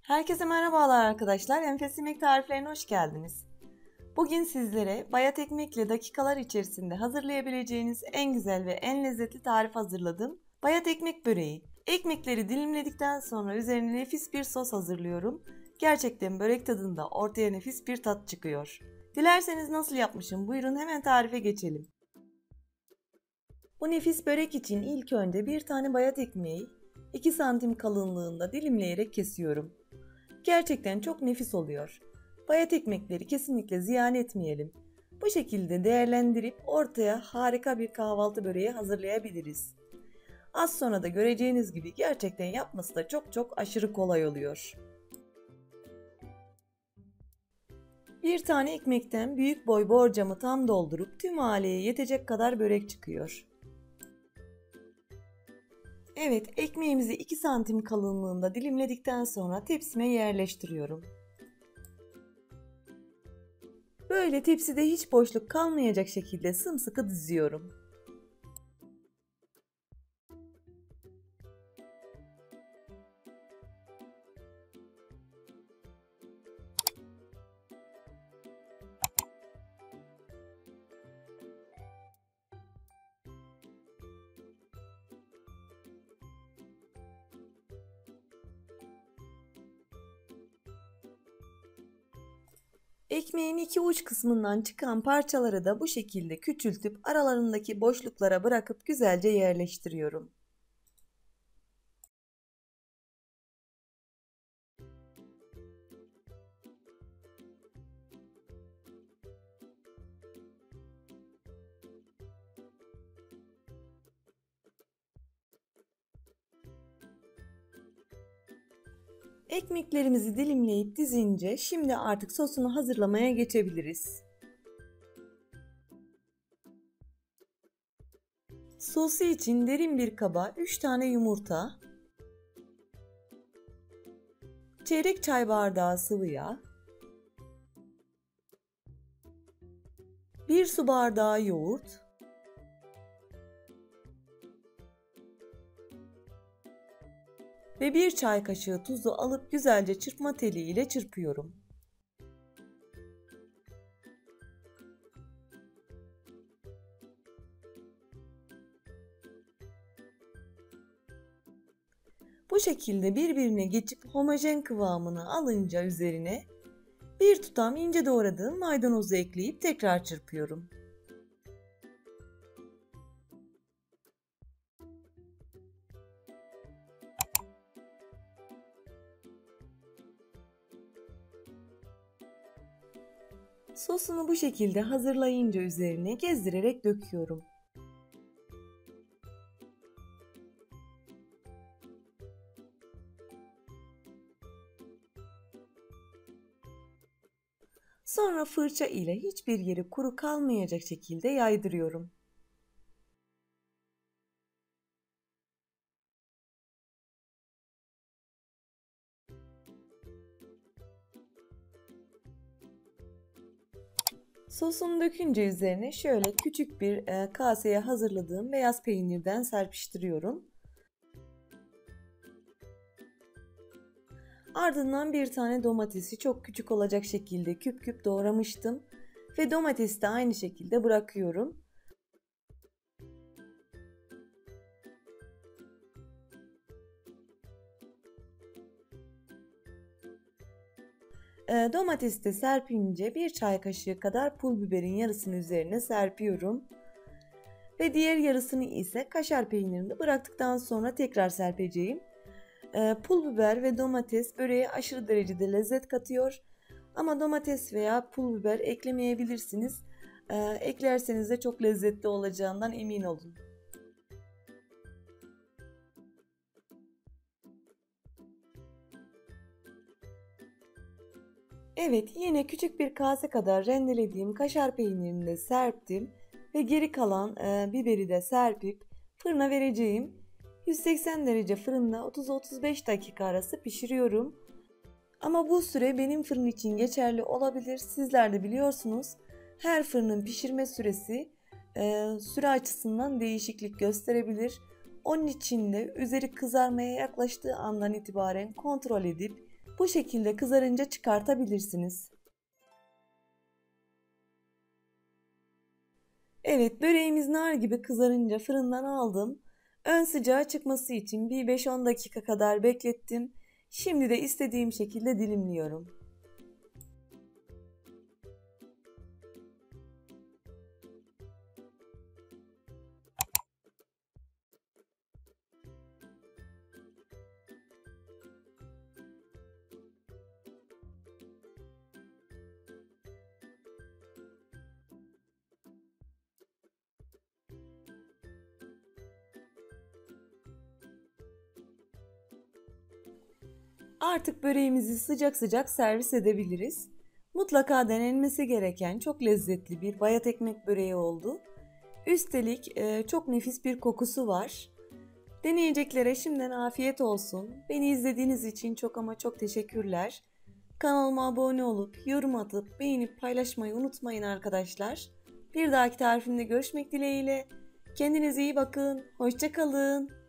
Herkese merhabalar arkadaşlar. Enfes Yemek tariflerine hoş geldiniz. Bugün sizlere bayat ekmekle dakikalar içerisinde hazırlayabileceğiniz en güzel ve en lezzetli tarif hazırladım. Bayat ekmek böreği. Ekmekleri dilimledikten sonra üzerine nefis bir sos hazırlıyorum. Gerçekten börek tadında ortaya nefis bir tat çıkıyor. Dilerseniz nasıl yapmışım? Buyurun hemen tarife geçelim. Bu nefis börek için ilk önce bir tane bayat ekmeği 2 santim kalınlığında dilimleyerek kesiyorum. Gerçekten çok nefis oluyor. Bayat ekmekleri kesinlikle ziyan etmeyelim. Bu şekilde değerlendirip ortaya harika bir kahvaltı böreği hazırlayabiliriz. Az sonra da göreceğiniz gibi gerçekten yapması da çok aşırı kolay oluyor. Bir tane ekmekten büyük boy borcamı tam doldurup tüm aileye yetecek kadar börek çıkıyor. Evet, ekmeğimizi 2 santim kalınlığında dilimledikten sonra tepsime yerleştiriyorum. Böyle tepside hiç boşluk kalmayacak şekilde sımsıkı diziyorum. Ekmeğin iki uç kısmından çıkan parçaları da bu şekilde küçültüp aralarındaki boşluklara bırakıp güzelce yerleştiriyorum. Ekmeklerimizi dilimleyip dizince şimdi artık sosunu hazırlamaya geçebiliriz. Sosu için derin bir kaba 3 tane yumurta, çeyrek çay bardağı sıvı yağ, 1 su bardağı yoğurt, ve 1 çay kaşığı tuzu alıp güzelce çırpma teli ile çırpıyorum. Bu şekilde birbirine geçip homojen kıvamını alınca üzerine bir tutam ince doğradığım maydanozu ekleyip tekrar çırpıyorum. Sosunu bu şekilde hazırlayınca üzerine gezdirerek döküyorum. Sonra fırça ile hiçbir yeri kuru kalmayacak şekilde yaydırıyorum. Sosunu dökünce üzerine şöyle küçük bir kaseye hazırladığım beyaz peynirden serpiştiriyorum. Ardından bir tane domatesi çok küçük olacak şekilde küp küp doğramıştım ve domatesi de aynı şekilde bırakıyorum. Domatesi de serpince bir çay kaşığı kadar pul biberin yarısını üzerine serpiyorum. Ve diğer yarısını ise kaşar peynirini bıraktıktan sonra tekrar serpeceğim. Pul biber ve domates böreğe aşırı derecede lezzet katıyor. Ama domates veya pul biber eklemeyebilirsiniz. Eklerseniz de çok lezzetli olacağından emin olun. Evet, yine küçük bir kase kadar rendelediğim kaşar peynirini de serptim ve geri kalan biberi de serpip fırına vereceğim. 180 derece fırında 30-35 dakika arası pişiriyorum. Ama bu süre benim fırın için geçerli olabilir. Sizler de biliyorsunuz her fırının pişirme süresi süre açısından değişiklik gösterebilir. Onun için de üzeri kızarmaya yaklaştığı andan itibaren kontrol edip Bu şekilde kızarınca çıkartabilirsiniz. Evet, böreğimiz nar gibi kızarınca fırından aldım. Ön sıcağı çıkması için bir 5-10 dakika kadar beklettim. Şimdi de istediğim şekilde dilimliyorum. Artık böreğimizi sıcak sıcak servis edebiliriz. Mutlaka denenmesi gereken çok lezzetli bir bayat ekmek böreği oldu. Üstelik çok nefis bir kokusu var. Deneyeceklere şimdiden afiyet olsun. Beni izlediğiniz için çok ama çok teşekkürler. Kanalıma abone olup yorum atıp beğenip paylaşmayı unutmayın arkadaşlar. Bir dahaki tarifimde görüşmek dileğiyle. Kendinize iyi bakın. Hoşça kalın.